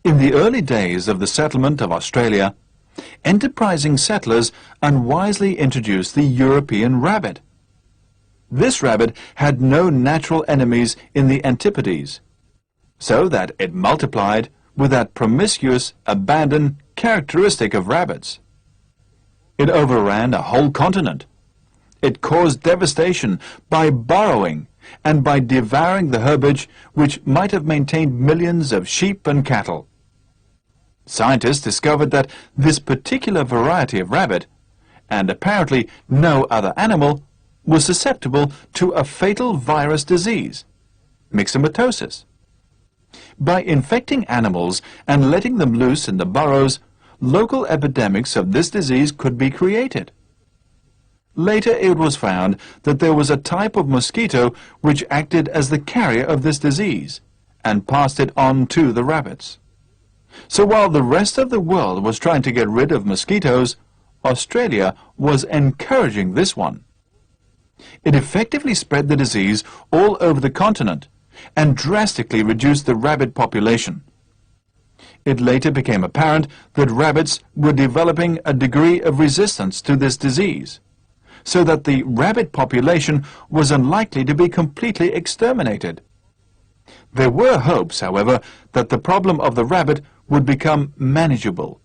In the early days of the settlement of Australia, enterprising settlers unwisely introduced the European rabbit. This rabbit had no natural enemies in the Antipodes, so that it multiplied with that promiscuous abandon characteristic of rabbits. It overran a whole continent. It caused devastation by burrowing and by devouring the herbage which might have maintained millions of sheep and cattle. Scientists discovered that this particular variety of rabbit, and apparently no other animal, was susceptible to a fatal virus disease, myxomatosis. By infecting animals and letting them loose in the burrows, local epidemics of this disease could be created. Later it was found that there was a type of mosquito which acted as the carrier of this disease and passed it on to the rabbits. So while the rest of the world was trying to get rid of mosquitoes, Australia was encouraging this one. It effectively spread the disease all over the continent and drastically reduced the rabbit population. It later became apparent that rabbits were developing a degree of resistance to this disease, so that the rabbit population was unlikely to be completely exterminated. There were hopes, however, that the problem of the rabbit would become manageable.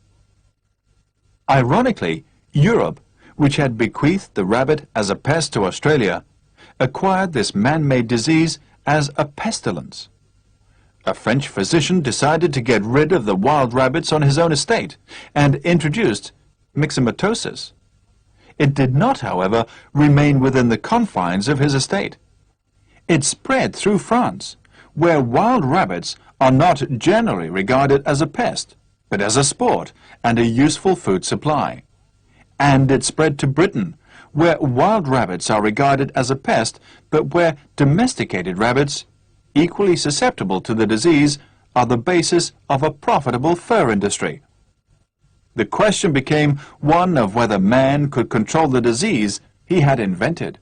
Ironically, Europe, which had bequeathed the rabbit as a pest to Australia, acquired this man-made disease as a pestilence. A French physician decided to get rid of the wild rabbits on his own estate and introduced myxomatosis. It did not, however, remain within the confines of his estate. It spread through France, where wild rabbits are not generally regarded as a pest, but as a sport and a useful food supply. And it spread to Britain, where wild rabbits are regarded as a pest, but where domesticated rabbits, equally susceptible to the disease, are the basis of a profitable fur industry. The question became one of whether man could control the disease he had invented.